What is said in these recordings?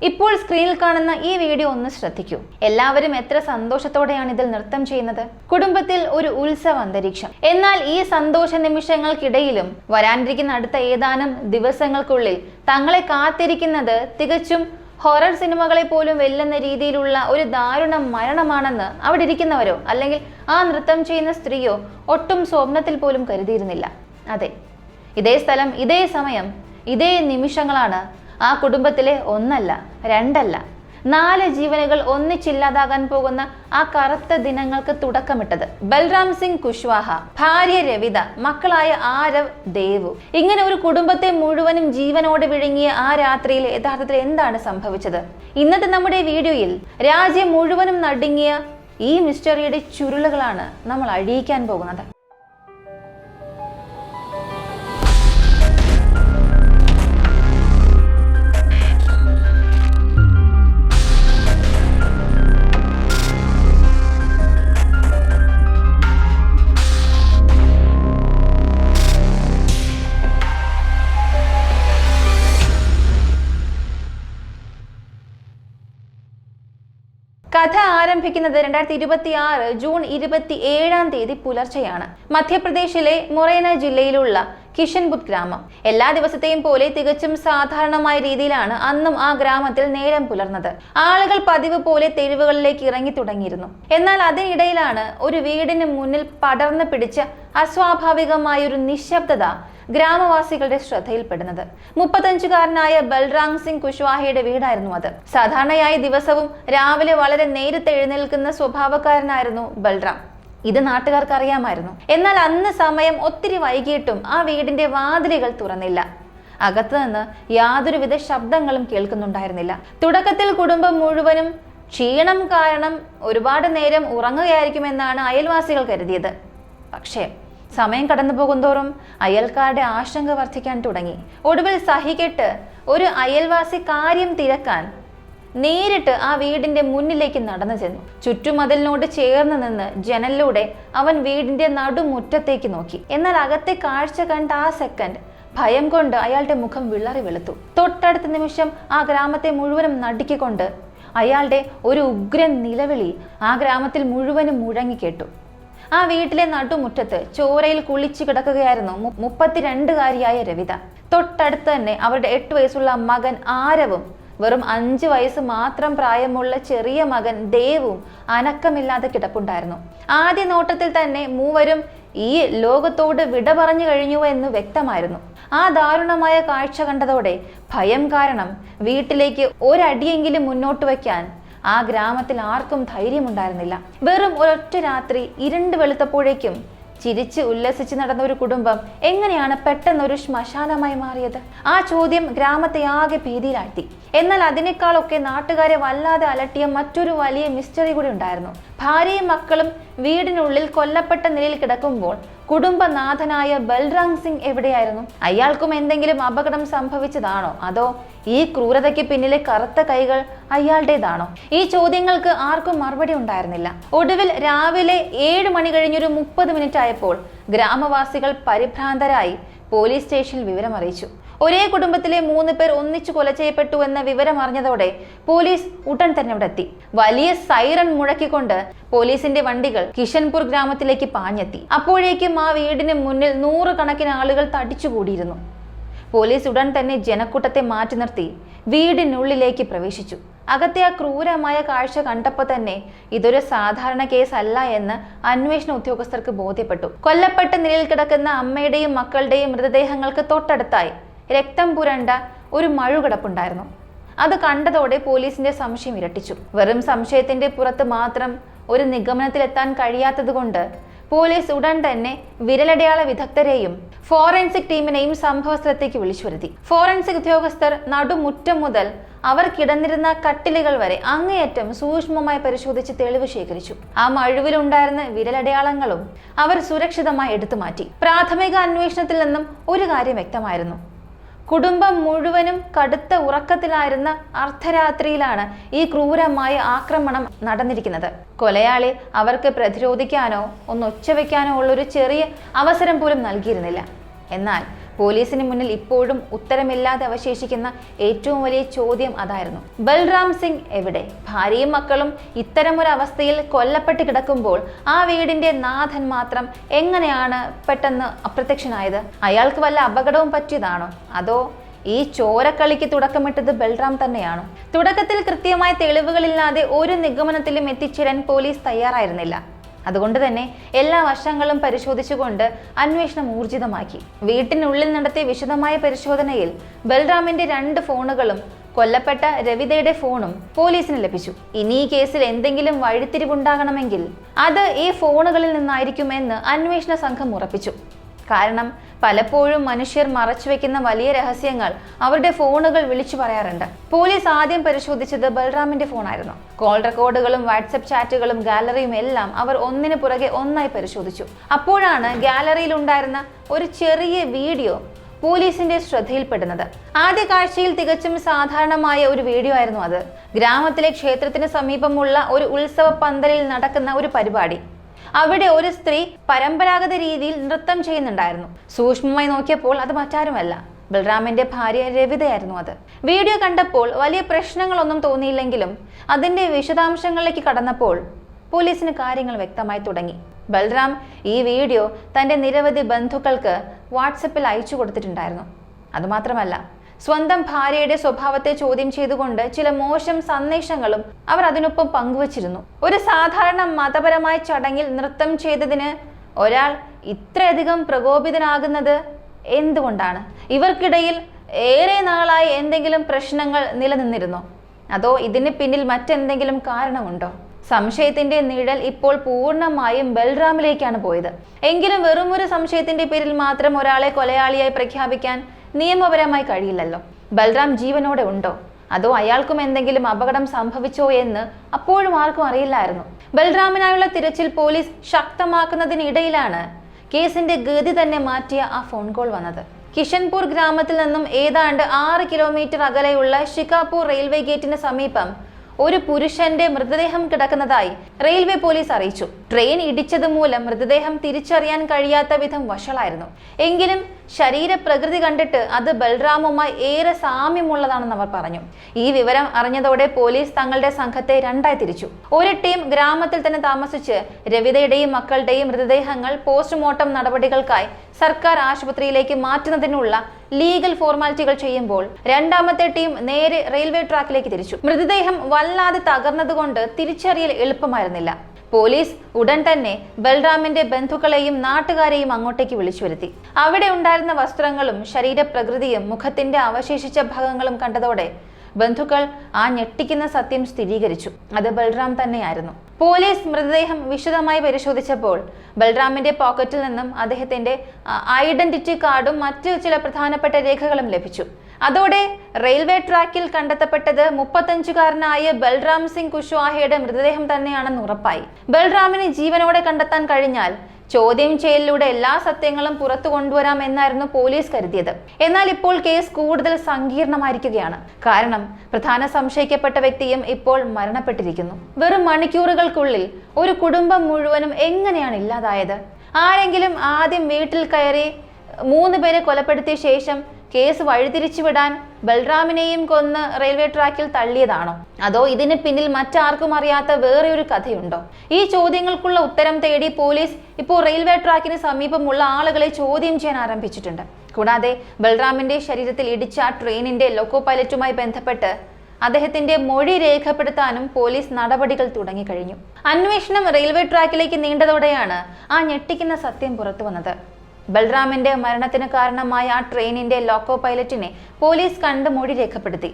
ഇപ്പോൾ സ്ക്രീനിൽ കാണുന്ന ഈ വീഡിയോ ഒന്ന് ശ്രദ്ധിക്കൂ. എല്ലാവരും എത്ര സന്തോഷത്തോടെയാണ് ഇതിൽ നൃത്തം ചെയ്യുന്നത്. കുടുംബത്തിൽ ഒരു ഉത്സവ അന്തരീക്ഷം. എന്നാൽ ഈ സന്തോഷ നിമിഷങ്ങൾക്കിടയിലും വരാനിരിക്കുന്ന അടുത്ത ഏതാനും ദിവസങ്ങൾക്കുള്ളിൽ തങ്ങളെ കാത്തിരിക്കുന്നത് തികച്ചും ഹൊറർ സിനിമകളെ പോലും വെല്ലുന്ന രീതിയിലുള്ള ഒരു ദാരുണ മരണമാണെന്ന് അവിടെ ഇരിക്കുന്നവരോ അല്ലെങ്കിൽ ആ നൃത്തം ചെയ്യുന്ന സ്ത്രീയോ ഒട്ടും സ്വപ്നത്തിൽ പോലും കരുതിയിരുന്നില്ല. അതെ, ഇതേ സ്ഥലം, ഇതേ സമയം, ഇതേ നിമിഷങ്ങളാണ് ആ കുടുംബത്തിലെ ഒന്നല്ല, രണ്ടല്ല, 4 ജീവനുകൾ ഒന്നിച്ചില്ലാതാകാൻ പോകുന്ന ആ കറുത്ത ദിനങ്ങൾക്ക് തുടക്കമിട്ടത്. ബൽറാം സിംഗ് കുശ്വാഹ, ഭാര്യ രവിത, മക്കളായ ആരവ്, ദേവു, ഇങ്ങനെ ഒരു കുടുംബത്തെ മുഴുവനും ജീവനോട് വിഴുങ്ങിയ ആ രാത്രിയിൽ യഥാർത്ഥത്തിൽ എന്താണ് സംഭവിച്ചത്? ഇന്നത്തെ നമ്മുടെ വീഡിയോയിൽ രാജ്യം മുഴുവനും നടുങ്ങിയ ഈ മിസ്റ്ററിയുടെ ചുരുളുകളാണ് നമ്മൾ അഴിയിക്കാൻ പോകുന്നത്. കഥ ആരംഭിക്കുന്നത് 2026 ജൂൺ 27 പുലർച്ചെയാണ്. മധ്യപ്രദേശിലെ മൊറേന ജില്ലയിലുള്ള കിഷൻപുർ ഗ്രാമം. എല്ലാ ദിവസത്തെയും പോലെ തികച്ചും സാധാരണമായ രീതിയിലാണ് അന്നും ആ ഗ്രാമത്തിൽ നേരം പുലർന്നത്. ആളുകൾ പതിവ് പോലെ തെരുവുകളിലേക്ക് ഇറങ്ങി തുടങ്ങിയിരുന്നു. എന്നാൽ അതിനിടയിലാണ് ഒരു വീടിന് മുന്നിൽ പടർന്നു പിടിച്ച അസ്വാഭാവികമായ ഒരു നിശബ്ദത ഗ്രാമവാസികളുടെ ശ്രദ്ധയിൽപ്പെടുന്നത്. 35-കാരനായ ബൽറാം സിംഗ് കുശ്വാഹയുടെ വീടായിരുന്നു അത്. സാധാരണയായി ദിവസവും രാവിലെ വളരെ നേരത്തെ എഴുന്നേൽക്കുന്ന സ്വഭാവക്കാരനായിരുന്നു ബൽറാം. ഇത് നാട്ടുകാർക്ക് അറിയാമായിരുന്നു. എന്നാൽ അന്ന് സമയം ഒത്തിരി വൈകിട്ടും ആ വീടിന്റെ വാതിലുകൾ തുറന്നില്ല. അകത്തു നിന്ന് യാതൊരുവിധ ശബ്ദങ്ങളും കേൾക്കുന്നുണ്ടായിരുന്നില്ല. തുടക്കത്തിൽ കുടുംബം മുഴുവനും ക്ഷീണം കാരണം ഒരുപാട് നേരം ഉറങ്ങുകയായിരിക്കുമെന്നാണ് അയൽവാസികൾ കരുതിയത്. പക്ഷേ സമയം കടന്നു പോകുന്തോറും അയൽക്കാരുടെ ആശങ്ക വർദ്ധിക്കാൻ തുടങ്ങി. ഒടുവിൽ സഹികെട്ട് ഒരു അയൽവാസി കാര്യം തിരക്കാൻ നേരിട്ട് ആ വീടിന്റെ മുന്നിലേക്ക് നടന്നു ചെന്നു. ചുറ്റുമതിലിനോട് ചേർന്ന് നിന്ന് ജനലിലൂടെ അവൻ വീടിന്റെ നടുമുറ്റത്തേക്ക് നോക്കി. എന്നാൽ അകത്തെ കാഴ്ച കണ്ട ആ സെക്കൻഡ് ഭയം കൊണ്ട് അയാളുടെ മുഖം വിളറി വെളുത്തു. തൊട്ടടുത്ത നിമിഷം ആ ഗ്രാമത്തെ മുഴുവനും നടുക്കിക്കൊണ്ട് അയാളുടെ ഒരു ഉഗ്രൻ നിലവിളി ആ ഗ്രാമത്തിൽ മുഴുവനും മുഴങ്ങിക്കേട്ടു. ആ വീട്ടിലെ നടുമുറ്റത്ത് ചോരയിൽ കുളിച്ചു കിടക്കുകയായിരുന്നു 32-കാരിയായ രവിത. തൊട്ടടുത്ത് തന്നെ അവരുടെ 8 വയസ്സുള്ള മകൻ ആരവും വെറും 5 വയസ്സ് മാത്രം പ്രായമുള്ള ചെറിയ മകൻ ദേവും അനക്കമില്ലാതെ കിടപ്പുണ്ടായിരുന്നു. ആദ്യ നോട്ടത്തിൽ തന്നെ മൂവരും ഈ ലോകത്തോട് വിട പറഞ്ഞു കഴിഞ്ഞു എന്ന് വ്യക്തമായിരുന്നു. ആ ദാരുണമായ കാഴ്ച കണ്ടതോടെ ഭയം കാരണം വീട്ടിലേക്ക് ഒരടിയെങ്കിലും മുന്നോട്ട് വയ്ക്കാൻ ആ ഗ്രാമത്തിൽ ആർക്കും ധൈര്യമുണ്ടായിരുന്നില്ല. വെറും ഒരൊറ്റ രാത്രി ഇരുണ്ട് വെളുത്തപ്പോഴേക്കും ചിരിച്ച് ഉല്ലസിച്ച് നടന്ന ഒരു കുടുംബം എങ്ങനെയാണ് പെട്ടെന്നൊരു ശ്മശാനമായി മാറിയത്? ആ ചോദ്യം ഗ്രാമത്തെ ആകെ ഭീതിയിലാഴ്ത്തി. എന്നാൽ അതിനേക്കാളൊക്കെ നാട്ടുകാരെ വല്ലാതെ അലട്ടിയ മറ്റൊരു വലിയ മിസ്റ്ററി കൂടി ഉണ്ടായിരുന്നു. ഭാര്യയും മക്കളും വീടിനുള്ളിൽ കൊല്ലപ്പെട്ട നിലയിൽ കിടക്കുമ്പോൾ കുടുംബനാഥനായ ബൽറാം സിംഗ് എവിടെയായിരുന്നു? അയാൾക്കും എന്തെങ്കിലും അപകടം സംഭവിച്ചതാണോ? അതോ ഈ ക്രൂരതയ്ക്ക് പിന്നിലെ കറുത്ത കൈകൾ അയാളുടേതാണോ? ഈ ചോദ്യങ്ങൾക്ക് ആർക്കും മറുപടി ഉണ്ടായിരുന്നില്ല. ഒടുവിൽ രാവിലെ 7 മണി കഴിഞ്ഞൊരു 30 മിനിറ്റ് ആയപ്പോൾ ഗ്രാമവാസികൾ പരിഭ്രാന്തരായി പോലീസ് സ്റ്റേഷനിൽ വിവരം അറിയിച്ചു. ഒരേ കുടുംബത്തിലെ 3 പേർ ഒന്നിച്ചു കൊല ചെയ്യപ്പെട്ടു എന്ന വിവരം അറിഞ്ഞതോടെ പോലീസ് ഉടൻ തന്നെ അവിടെ എത്തി. വലിയ സൈറൺ മുഴക്കിക്കൊണ്ട് പോലീസിന്റെ വണ്ടികൾ കിഷൻപുർ ഗ്രാമത്തിലേക്ക് പാഞ്ഞെത്തി. അപ്പോഴേക്കും ആ വീടിന് മുന്നിൽ 100 കണക്കിന് ആളുകൾ തടിച്ചുകൂടിയിരുന്നു. പോലീസ് ഉടൻ തന്നെ ജനക്കൂട്ടത്തെ മാറ്റി നിർത്തി വീടിനുള്ളിലേക്ക് പ്രവേശിച്ചു. അകത്തെ ആ ക്രൂരമായ കാഴ്ച കണ്ടപ്പോൾ തന്നെ ഇതൊരു സാധാരണ കേസ് അല്ല എന്ന് അന്വേഷണ ഉദ്യോഗസ്ഥർക്ക് ബോധ്യപ്പെട്ടു. കൊല്ലപ്പെട്ട നിലയിൽ കിടക്കുന്ന അമ്മയുടെയും മക്കളുടെയും മൃതദേഹങ്ങൾക്ക് തൊട്ടടുത്തായി രക്തം പുരണ്ട ഒരു മഴുകിടപ്പുണ്ടായിരുന്നു. അത് കണ്ടതോടെ പോലീസിന്റെ സംശയം ഇരട്ടിച്ചു. വെറും സംശയത്തിന്റെ പുറത്ത് മാത്രം ഒരു നിഗമനത്തിലെത്താൻ കഴിയാത്തത് കൊണ്ട് പോലീസ് ഉടൻ തന്നെ വിരലടയാള വിദഗ്ധരെയും ഫോറൻസിക് ടീമിനെയും സംഭവസ്ഥലത്തേക്ക് വിളിച്ചു വരുത്തി. ഫോറൻസിക് ഉദ്യോഗസ്ഥർ നടുമുറ്റം മുതൽ അവർ കിടന്നിരുന്ന കട്ടിലുകൾ വരെ അങ്ങേയറ്റം സൂക്ഷ്മമായി പരിശോധിച്ച് തെളിവ് ശേഖരിച്ചു. ആ മഴുവിലുണ്ടായിരുന്ന വിരലടയാളങ്ങളും അവർ സുരക്ഷിതമായി എടുത്തു മാറ്റി. പ്രാഥമിക അന്വേഷണത്തിൽ നിന്നും ഒരു കാര്യം വ്യക്തമായിരുന്നു. കുടുംബം മുഴുവനും കടുത്ത ഉറക്കത്തിലായിരുന്ന അർദ്ധരാത്രിയിലാണ് ഈ ക്രൂരമായ ആക്രമണം നടന്നിരിക്കുന്നത്. കൊലയാളി അവർക്ക് പ്രതിരോധിക്കാനോ ഒന്ന് ഒച്ചവെക്കാനോ ഉള്ളൊരു ചെറിയ അവസരം പോലും നൽകിയിരുന്നില്ല. എന്നാൽ പോലീസിന് മുന്നിൽ ഇപ്പോഴും ഉത്തരമില്ലാതെ അവശേഷിക്കുന്ന ഏറ്റവും വലിയ ചോദ്യം അതായിരുന്നു. ബൽറാം സിംഗ് എവിടെ? ഭാര്യയും മക്കളും ഇത്തരമൊരു അവസ്ഥയിൽ കൊല്ലപ്പെട്ട് കിടക്കുമ്പോൾ ആ വീടിന്റെ നാഥൻ മാത്രം എങ്ങനെയാണ് പെട്ടെന്ന് അപ്രത്യക്ഷനായത്? അയാൾക്ക് വല്ല അപകടവും പറ്റിയതാണോ? അതോ ഈ ചോരക്കളിക്ക് തുടക്കമിട്ടത് ബൽറാം തന്നെയാണോ? തുടക്കത്തിൽ കൃത്യമായ തെളിവുകളില്ലാതെ ഒരു നിഗമനത്തിലും എത്തിച്ചേരാൻ പോലീസ് തയ്യാറായിരുന്നില്ല. അതുകൊണ്ട് തന്നെ എല്ലാ വശങ്ങളും പരിശോധിച്ചുകൊണ്ട് അന്വേഷണം ഊർജിതമാക്കി. വീട്ടിനുള്ളിൽ നടത്തിയ വിശദമായ പരിശോധനയിൽ ബൽറാമിന്റെ 2 ഫോണുകളും കൊല്ലപ്പെട്ട രവിതയുടെ ഫോണും പോലീസിന് ലഭിച്ചു. ഇനി ഈ കേസിൽ എന്തെങ്കിലും വഴിത്തിരിവുണ്ടാകണമെങ്കിൽ അത് ഈ ഫോണുകളിൽ നിന്നായിരിക്കുമെന്ന് അന്വേഷണ സംഘം ഉറപ്പിച്ചു. കാരണം പലപ്പോഴും മനുഷ്യർ മറച്ചുവെക്കുന്ന വലിയ രഹസ്യങ്ങൾ അവരുടെ ഫോണുകൾ വിളിച്ചു പറയാറുണ്ട്. പോലീസ് ആദ്യം പരിശോധിച്ചത് ബൽറാമിന്റെ ഫോണായിരുന്നു. കോൾ റെക്കോർഡുകളും വാട്സപ്പ് ചാറ്റുകളും ഗാലറിയും എല്ലാം അവർ ഒന്നിനു പുറകെ ഒന്നായി പരിശോധിച്ചു. അപ്പോഴാണ് ഗാലറിയിൽ ഉണ്ടായിരുന്ന ഒരു ചെറിയ വീഡിയോ പോലീസിന്റെ ശ്രദ്ധയിൽപ്പെടുന്നത്. ആദ്യ കാഴ്ചയിൽ തികച്ചും സാധാരണമായ ഒരു വീഡിയോ ആയിരുന്നു അത്. ഗ്രാമത്തിലെ ക്ഷേത്രത്തിന് സമീപമുള്ള ഒരു ഉത്സവ പന്തലിൽ നടക്കുന്ന ഒരു പരിപാടി. അവിടെ ഒരു സ്ത്രീ പരമ്പരാഗത രീതിയിൽ നൃത്തം ചെയ്യുന്നുണ്ടായിരുന്നു. സൂക്ഷ്മമായി നോക്കിയപ്പോൾ അത് മറ്റാരുമല്ല, ബൽറാമിന്റെ ഭാര്യ രവിതയായിരുന്നു അത്. വീഡിയോ കണ്ടപ്പോൾ വലിയ പ്രശ്നങ്ങളൊന്നും തോന്നിയില്ലെങ്കിലും അതിന്റെ വിശദാംശങ്ങളിലേക്ക് കടന്നപ്പോൾ പോലീസിന് കാര്യങ്ങൾ വ്യക്തമായി തുടങ്ങി. ബൽറാം ഈ വീഡിയോ തന്റെ നിരവധി ബന്ധുക്കൾക്ക് വാട്സപ്പിൽ അയച്ചു കൊടുത്തിട്ടുണ്ടായിരുന്നു. അതുമാത്രമല്ല, സ്വന്തം ഭാര്യയുടെ സ്വഭാവത്തെ ചോദ്യം ചെയ്തുകൊണ്ട് ചില മോശം സന്ദേശങ്ങളും അവർ അതിനൊപ്പം പങ്കുവച്ചിരുന്നു. ഒരു സാധാരണ മതപരമായ ചടങ്ങിൽ നൃത്തം ചെയ്തതിന് ഒരാൾ ഇത്രയധികം പ്രകോപിതനാകുന്നത് എന്തുകൊണ്ടാണ്? ഇവർക്കിടയിൽ ഏറെ നാളായി എന്തെങ്കിലും പ്രശ്നങ്ങൾ നിലനിന്നിരുന്നോ? അതോ ഇതിന് പിന്നിൽ മറ്റെന്തെങ്കിലും കാരണമുണ്ടോ? സംശയത്തിന്റെ നിഴൽ ഇപ്പോൾ പൂർണ്ണമായും ബൽറാമിലേക്കാണ് പോയത്. എങ്കിലും വെറുമൊരു സംശയത്തിന്റെ പേരിൽ മാത്രം ഒരാളെ കൊലയാളിയായി പ്രഖ്യാപിക്കാൻ നിയമപരമായി കഴിയില്ലല്ലോ. ബൽറാം ജീവനോടെ ഉണ്ടോ? അതോ അയാൾക്കും എന്തെങ്കിലും അപകടം സംഭവിച്ചോ എന്ന് അപ്പോഴും ആർക്കും അറിയില്ലായിരുന്നു. ബൽറാമിനായുള്ള തിരച്ചിൽ പോലീസ് ശക്തമാക്കുന്നതിനിടയിലാണ് കേസിന്റെ ഗതി തന്നെ മാറ്റിയ ആ ഫോൺ കോൾ വന്നത്. കിഷൻപൂർ ഗ്രാമത്തിൽ നിന്നും ഏതാണ്ട് 6 കിലോമീറ്റർ അകലെയുള്ള ഷിക്കാപൂർ റെയിൽവേ ഗേറ്റിന് സമീപം ഒരു പുരുഷന്റെ മൃതദേഹം കിടക്കുന്നതായി റെയിൽവേ പോലീസ് അറിയിച്ചു. ട്രെയിൻ ഇടിച്ചത് മൂലം മൃതദേഹം തിരിച്ചറിയാൻ കഴിയാത്ത വിധം വഷളായിരുന്നു. എങ്കിലും ശരീരപ്രകൃതി കണ്ടിട്ട് അത് ബൽറാമുമായി ഏറെ സാമ്യമുള്ളതാണെന്ന് അവർ പറഞ്ഞു. ഈ വിവരം അറിഞ്ഞതോടെ പോലീസ് തങ്ങളുടെ സംഘത്തെ 2ആയി തിരിച്ചു. ഒരു ടീം ഗ്രാമത്തിൽ തന്നെ താമസിച്ച് രവിതയുടെയും മക്കളുടെയും മൃതദേഹങ്ങൾ പോസ്റ്റ്മോർട്ടം നടപടികൾക്കായി സർക്കാർ ആശുപത്രിയിലേക്ക് മാറ്റുന്നതിനുള്ള ലീഗൽ ഫോർമാലിറ്റികൾ ചെയ്യുമ്പോൾ രണ്ടാമത്തെ ടീം നേരെ റെയിൽവേ ട്രാക്കിലേക്ക് തിരിച്ചു. മൃതദേഹം വല്ലാതെ തകർന്നതുകൊണ്ട് തിരിച്ചറിയൽ എളുപ്പമായിരുന്നില്ല. പോലീസ് ഉടൻ തന്നെ ബൽറാമിന്റെ ബന്ധുക്കളെയും നാട്ടുകാരെയും അങ്ങോട്ടേക്ക് വിളിച്ചു വരുത്തി. അവിടെ ഉണ്ടായിരുന്ന വസ്ത്രങ്ങളും ശരീരപ്രകൃതിയും മുഖത്തിന്റെ അവശേഷിച്ച ഭാഗങ്ങളും കണ്ടതോടെ ബന്ധുക്കൾ ആ ഞെട്ടിക്കുന്ന സത്യം സ്ഥിരീകരിച്ചു. അത് ബൽറാം തന്നെയായിരുന്നു. പോലീസ് മൃതദേഹം വിശദമായി പരിശോധിച്ചപ്പോൾ ബൽറാമിന്റെ പോക്കറ്റിൽ നിന്നും അദ്ദേഹത്തിന്റെ ഐഡന്റിറ്റി കാർഡും മറ്റു ചില പ്രധാനപ്പെട്ട രേഖകളും ലഭിച്ചു. അതോടെ റെയിൽവേ ട്രാക്കിൽ കണ്ടെത്തപ്പെട്ടത് 35-കാരനായ ബൽറാം സിംഗ് കുശ്വാഹയുടെ മൃതദേഹം തന്നെയാണെന്ന് ഉറപ്പായി. ബൽറാമിനെ ജീവനോടെ കണ്ടെത്താൻ കഴിഞ്ഞാൽ ചോദ്യം ചെയ്യലിലൂടെ എല്ലാ സത്യങ്ങളും പുറത്തു കൊണ്ടുവരാം എന്നായിരുന്നു പോലീസ് കരുതിയത്. എന്നാൽ ഇപ്പോൾ കേസ് കൂടുതൽ സങ്കീർണമായിരിക്കുകയാണ്. കാരണം പ്രധാന സംശയിക്കപ്പെട്ട വ്യക്തിയും ഇപ്പോൾ മരണപ്പെട്ടിരിക്കുന്നു. വെറും മണിക്കൂറുകൾക്കുള്ളിൽ ഒരു കുടുംബം മുഴുവനും എങ്ങനെയാണ് ഇല്ലാതായത്? ആരെങ്കിലും ആദ്യം വീട്ടിൽ കയറി 3 പേരെ കൊലപ്പെടുത്തിയ ശേഷം കേസ് വഴിതിരിച്ചുവിടാൻ ബൽറാമിനെയും കൊന്ന് റെയിൽവേ ട്രാക്കിൽ തള്ളിയതാണോ? അതോ ഇതിന് പിന്നിൽ മറ്റാർക്കും അറിയാത്ത വേറെ ഒരു കഥയുണ്ടോ? ഈ ചോദ്യങ്ങൾക്കുള്ള ഉത്തരം തേടി പോലീസ് ഇപ്പോൾ റെയിൽവേ ട്രാക്കിന് സമീപമുള്ള ആളുകളെ ചോദ്യം ചെയ്യാൻ ആരംഭിച്ചിട്ടുണ്ട്. കൂടാതെ ബൽറാമിന്റെ ശരീരത്തിൽ ഇടിച്ച ട്രെയിനിന്റെ ലോക്കോ പൈലറ്റുമായി ബന്ധപ്പെട്ട് അദ്ദേഹത്തിന്റെ മൊഴി രേഖപ്പെടുത്താനും പോലീസ് നടപടികൾ തുടങ്ങിക്കഴിഞ്ഞു. അന്വേഷണം റെയിൽവേ ട്രാക്കിലേക്ക് നീണ്ടതോടെയാണ് ആ ഞെട്ടിക്കുന്ന സത്യം പുറത്തു വന്നത്. ബൽറാമിന്റെ മരണത്തിന് കാരണമായ ആ ട്രെയിനിന്റെ ലോക്കോ പൈലറ്റിനെ പോലീസ് കണ്ട് മൊഴി രേഖപ്പെടുത്തി.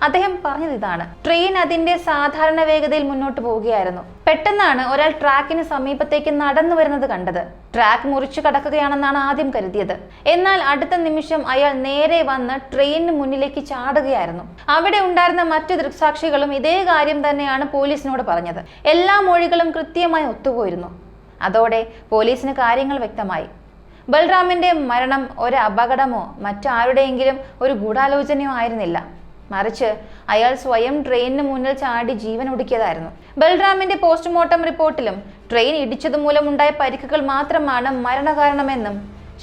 അദ്ദേഹം പറഞ്ഞത് ഇതാണ്: ട്രെയിൻ അതിന്റെ സാധാരണ വേഗതയിൽ മുന്നോട്ട് പോവുകയായിരുന്നു. പെട്ടെന്നാണ് ഒരാൾ ട്രാക്കിന് സമീപത്തേക്ക് നടന്നു വരുന്നത് കണ്ടത്. ട്രാക്ക് മുറിച്ചു കടക്കുകയാണെന്നാണ് ആദ്യം കരുതിയത്. എന്നാൽ അടുത്ത നിമിഷം അയാൾ നേരെ വന്ന് ട്രെയിനിന് മുന്നിലേക്ക് ചാടുകയായിരുന്നു. അവിടെ ഉണ്ടായിരുന്ന മറ്റു ദൃക്സാക്ഷികളും ഇതേ കാര്യം തന്നെയാണ് പോലീസിനോട് പറഞ്ഞത്. എല്ലാ മൊഴികളും കൃത്യമായി ഒത്തുപോയിരുന്നു. അതോടെ പോലീസിന് കാര്യങ്ങൾ വ്യക്തമായി. ബൽറാമിന്റെ മരണം ഒരു അപകടമോ മറ്റാരുടെയെങ്കിലും ഒരു ഗൂഢാലോചനയോ ആയിരുന്നില്ല. മറിച്ച് അയാൾ സ്വയം ട്രെയിനിന് മുന്നിൽ ചാടി ജീവൻ ഒടുക്കിയതായിരുന്നു. ബൽറാമിന്റെ പോസ്റ്റ്മോർട്ടം റിപ്പോർട്ടിലും ട്രെയിൻ ഇടിച്ചതുമൂലമുണ്ടായ പരിക്കുകൾ മാത്രമാണ് മരണകാരണമെന്നും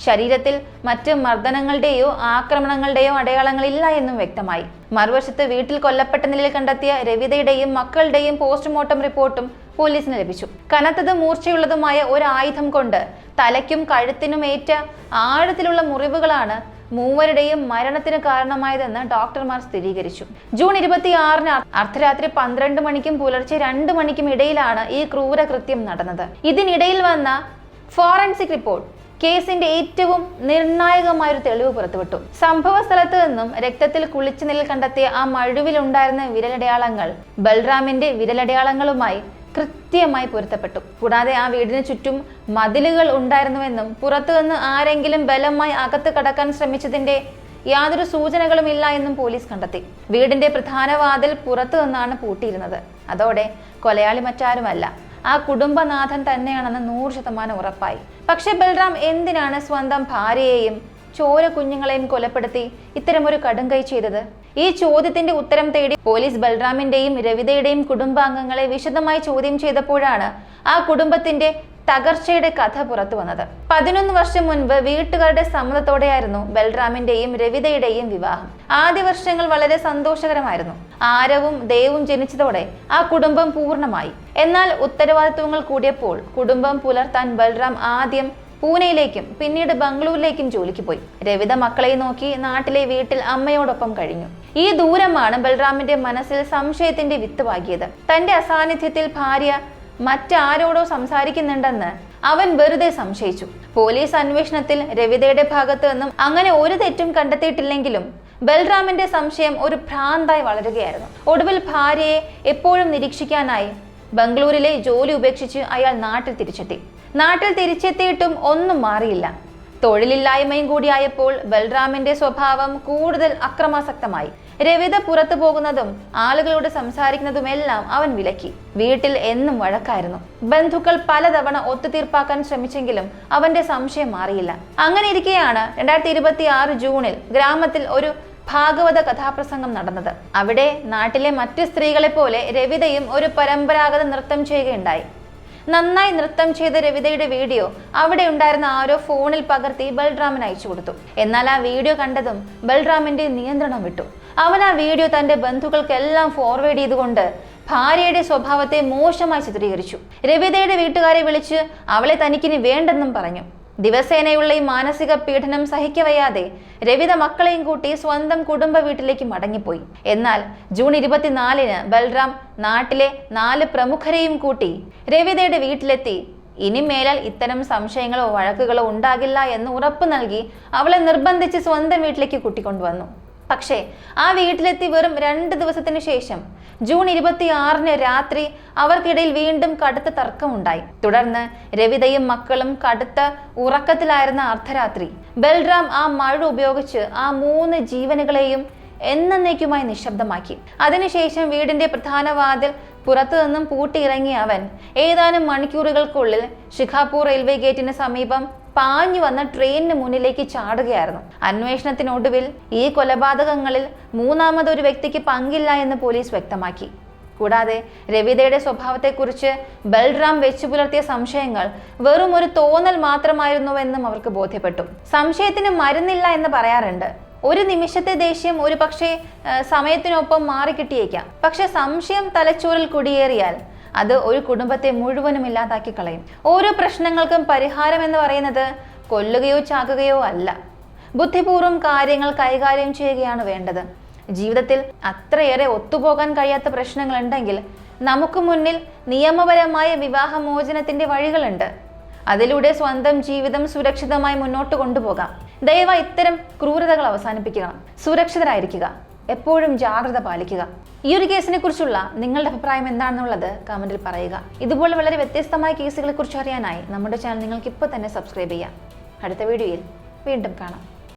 ശരീരത്തിൽ മറ്റ് മർദ്ദനങ്ങളുടെയോ ആക്രമണങ്ങളുടെയോ അടയാളങ്ങളില്ല എന്നും വ്യക്തമായി. മറുവശത്ത് വീട്ടിൽ കൊല്ലപ്പെട്ട നിലയിൽ കണ്ടെത്തിയ രവിതയുടെയും മക്കളുടെയും പോസ്റ്റ്മോർട്ടം റിപ്പോർട്ടും പോലീസിന് ലഭിച്ചു. കനത്തതും മൂർച്ചയുള്ളതുമായ ഒരു ആയുധം കൊണ്ട് തലയ്ക്കും കഴുത്തിനും ഏറ്റ ആഴത്തിലുള്ള മുറിവുകളാണ് മൂവരുടെയും മരണത്തിന് കാരണമായതെന്ന് ഡോക്ടർമാർ സ്ഥിരീകരിച്ചു. ജൂൺ 26-ന് അർദ്ധരാത്രി 12 മണിക്കും പുലർച്ചെ 2 മണിക്കും ഇടയിലാണ് ഈ ക്രൂരകൃത്യം നടന്നത്. ഇതിനിടയിൽ വന്ന ഫോറൻസിക് റിപ്പോർട്ട് കേസിന്റെ ഏറ്റവും നിർണായകമായൊരു തെളിവ് പുറത്തുവിട്ടു. സംഭവ സ്ഥലത്ത് നിന്നും രക്തത്തിൽ കുളിച്ച നിലയിൽ കണ്ടെത്തിയ ആ മഴുവിലുണ്ടായിരുന്ന വിരലടയാളങ്ങൾ ബൽറാമിന്റെ വിരലടയാളങ്ങളുമായി കൃത്യമായി പൊരുത്തപ്പെട്ടു. കൂടാതെ ആ വീടിന് ചുറ്റും മതിലുകൾ ഉണ്ടായിരുന്നുവെന്നും പുറത്തുനിന്ന് ആരെങ്കിലും ബലമായി അകത്ത് കടക്കാൻ ശ്രമിച്ചതിന്റെ യാതൊരു സൂചനകളും ഇല്ല എന്നും പോലീസ് കണ്ടെത്തി. വീടിന്റെ പ്രധാന വാതിൽ പുറത്തു നിന്നാണ് പൂട്ടിയിരുന്നത്. അതോടെ കൊലയാളി മറ്റാരുമല്ല, ആ കുടുംബനാഥൻ തന്നെയാണെന്ന് 100% ഉറപ്പായി. പക്ഷെ ബൽറാം എന്തിനാണ് സ്വന്തം ഭാര്യയെയും ചോര കുഞ്ഞുങ്ങളെയും കൊലപ്പെടുത്തി ഇത്തരമൊരു കടുംകൈ ചെയ്തത്? ഈ ചോദ്യത്തിന്റെ ഉത്തരം തേടി പോലീസ് ബൽറാമിന്റെയും രവിതയുടെയും കുടുംബാംഗങ്ങളെ വിശദമായി ചോദ്യം ചെയ്തപ്പോഴാണ് ആ കുടുംബത്തിന്റെ തകർച്ചയുടെ കഥ പുറത്തു വന്നത്. 11 വർഷം മുൻപ് വീട്ടുകാരുടെ സമ്മതത്തോടെയായിരുന്നു ബൽറാമിന്റെയും രവിതയുടെയും വിവാഹം. ആദ്യ വർഷങ്ങൾ വളരെ സന്തോഷകരമായിരുന്നു. ആരവും ദേവും ജനിച്ചതോടെ ആ കുടുംബം പൂർണ്ണമായി. എന്നാൽ ഉത്തരവാദിത്വങ്ങൾ കൂടിയപ്പോൾ കുടുംബം പുലർത്താൻ ബൽറാം ആദ്യം പൂനെയിലേക്കും പിന്നീട് ബംഗളൂരിലേക്കും ജോലിക്ക് പോയി. രവിത മക്കളെ നോക്കി നാട്ടിലെ വീട്ടിൽ അമ്മയോടൊപ്പം കഴിഞ്ഞു. ഈ ദൂരമാണ് ബൽറാമിന്റെ മനസ്സിൽ സംശയത്തിന്റെ വിത്ത് പാകിയത്. തന്റെ അസാന്നിധ്യത്തിൽ ഭാര്യ മറ്റാരോടോ സംസാരിക്കുന്നുണ്ടെന്ന് അവൻ വെറുതെ സംശയിച്ചു. പോലീസ് അന്വേഷണത്തിൽ രവിതയുടെ ഭാഗത്ത് നിന്നും അങ്ങനെ ഒരു തെറ്റും കണ്ടെത്തിയിട്ടില്ലെങ്കിലും ബൽറാമിന്റെ സംശയം ഒരു ഭ്രാന്തായി വളരുകയായിരുന്നു. ഒടുവിൽ ഭാര്യയെ എപ്പോഴും നിരീക്ഷിക്കാനായി ബംഗളൂരിലെ ജോലി ഉപേക്ഷിച്ച് അയാൾ നാട്ടിൽ തിരിച്ചെത്തി. നാട്ടിൽ തിരിച്ചെത്തിയിട്ടും ഒന്നും മാറിയില്ല. തൊഴിലില്ലായ്മയും കൂടിയായപ്പോൾ ബൽറാമിന്റെ സ്വഭാവം കൂടുതൽ അക്രമാസക്തമായി. രവിത പുറത്തു പോകുന്നതും ആളുകളോട് സംസാരിക്കുന്നതുമെല്ലാം അവൻ വിലക്കി. വീട്ടിൽ എന്നും വഴക്കായിരുന്നു. ബന്ധുക്കൾ പലതവണ ഒത്തുതീർപ്പാക്കാൻ ശ്രമിച്ചെങ്കിലും അവന്റെ സംശയം മാറിയില്ല. അങ്ങനെ ഇരിക്കെയാണ് 2026 ജൂണിൽ ഗ്രാമത്തിൽ ഒരു ഭാഗവത കഥാപ്രസംഗം നടന്നത്. അവിടെ നാട്ടിലെ മറ്റു സ്ത്രീകളെ പോലെ രവിതയും ഒരു പരമ്പരാഗത നൃത്തം ചെയ്യുകയുണ്ടായി. നന്നായി നൃത്തം ചെയ്ത രവിതയുടെ വീഡിയോ അവിടെ ഉണ്ടായിരുന്ന ആരോ ഫോണിൽ പകർത്തി ബൽറാമിന് അയച്ചു കൊടുത്തു. എന്നാൽ ആ വീഡിയോ കണ്ടതും ബൽറാമിന്റെ നിയന്ത്രണം വിട്ടു. അവൻ ആ വീഡിയോ തന്റെ ബന്ധുക്കൾക്കെല്ലാം ഫോർവേഡ് ചെയ്തുകൊണ്ട് ഭാര്യയുടെ സ്വഭാവത്തെ മോശമായി ചിത്രീകരിച്ചു. രവിതയുടെ വീട്ടുകാരെ വിളിച്ച് അവളെ തനിക്കിനി വേണ്ടെന്നും പറഞ്ഞു. ദിവസേനയുള്ള ഈ മാനസിക പീഡനം സഹിക്കവയ്യാതെ രവിത മക്കളെയും കൂട്ടി സ്വന്തം കുടുംബ വീട്ടിലേക്ക് മടങ്ങിപ്പോയി. എന്നാൽ ജൂൺ 24-ന് ബൽറാം നാട്ടിലെ 4 പ്രമുഖരെയും കൂട്ടി രവിതയുടെ വീട്ടിലെത്തി. ഇനി മേലാൽ ഇത്തരം സംശയങ്ങളോ വഴക്കുകളോ ഉണ്ടാകില്ല എന്ന് ഉറപ്പ് നൽകി അവളെ നിർബന്ധിച്ച് സ്വന്തം വീട്ടിലേക്ക് കൂട്ടിക്കൊണ്ടുവന്നു. പക്ഷേ ആ വീട്ടിലെത്തി വെറും 2 ദിവസത്തിന് ശേഷം ജൂൺ 26-ന് രാത്രി അവർക്കിടയിൽ വീണ്ടും കടുത്ത തർക്കമുണ്ടായി. തുടർന്ന് രവിതയും മക്കളും കടുത്ത ഉറക്കത്തിലായിരുന്ന അർദ്ധരാത്രി ബൽറാം ആ മഴ ഉപയോഗിച്ച് ആ 3 ജീവനുകളെയും എന്നേക്കുമായി നിശബ്ദമാക്കി. അതിനുശേഷം വീടിന്റെ പ്രധാന വാതിൽ പുറത്തു നിന്നും പൂട്ടിയിറങ്ങിയ അവൻ ഏതാനും മണിക്കൂറുകൾക്കുള്ളിൽ ശിഖാപൂർ റെയിൽവേ ഗേറ്റിന് സമീപം പാഞ്ഞു വന്ന ട്രെയിനിന് മുന്നിലേക്ക് ചാടുകയായിരുന്നു. അന്വേഷണത്തിനൊടുവിൽ ഈ കൊലപാതകങ്ങളിൽ മൂന്നാമതൊരു വ്യക്തിക്ക് പങ്കില്ല എന്ന് പോലീസ് വ്യക്തമാക്കി. കൂടാതെ രവിതയുടെ സ്വഭാവത്തെക്കുറിച്ച് ബൽറാം വെച്ചു പുലർത്തിയ സംശയങ്ങൾ വെറും ഒരു തോന്നൽ മാത്രമായിരുന്നുവെന്നും അവർക്ക് ബോധ്യപ്പെട്ടു. സംശയത്തിന് മരുന്നില്ല എന്ന് പറയാറുണ്ട്. ഒരു നിമിഷത്തെ ദേഷ്യം ഒരു പക്ഷേ സമയത്തിനൊപ്പം മാറിക്കിട്ടിയേക്കാം. പക്ഷെ സംശയം തലച്ചോറിൽ കുടിയേറിയാൽ അത് ഒരു കുടുംബത്തെ മുഴുവനും ഇല്ലാതാക്കി കളയും. ഓരോ പ്രശ്നങ്ങൾക്കും പരിഹാരം എന്ന് പറയുന്നത് കൊല്ലുകയോ ചാകുകയോ അല്ല, ബുദ്ധിപൂർവ്വം കാര്യങ്ങൾ കൈകാര്യം ചെയ്യുകയാണ് വേണ്ടത്. ജീവിതത്തിൽ അത്രയേറെ ഒത്തുപോകാൻ കഴിയാത്ത പ്രശ്നങ്ങൾ ഉണ്ടെങ്കിൽ നമുക്ക് മുന്നിൽ നിയമപരമായ വിവാഹമോചനത്തിന്റെ വഴികളുണ്ട്. അതിലൂടെ സ്വന്തം ജീവിതം സുരക്ഷിതമായി മുന്നോട്ട് കൊണ്ടുപോകാം. ദയവായി ഇത്തരം ക്രൂരതകൾ അവസാനിപ്പിക്കുക. സുരക്ഷിതരായിരിക്കുക. എപ്പോഴും ജാഗ്രത പാലിക്കുക. ഈ ഒരു കേസിനെ കുറിച്ചുള്ള നിങ്ങളുടെ അഭിപ്രായം എന്താണെന്നുള്ളത് കമന്റിൽ പറയുക. ഇതുപോലെ വളരെ വ്യത്യസ്തമായ കേസുകളെ കുറിച്ച് അറിയാനായി നമ്മുടെ ചാനൽ നിങ്ങൾക്ക് ഇപ്പോൾ തന്നെ സബ്സ്ക്രൈബ് ചെയ്യാം. അടുത്ത വീഡിയോയിൽ വീണ്ടും കാണാം.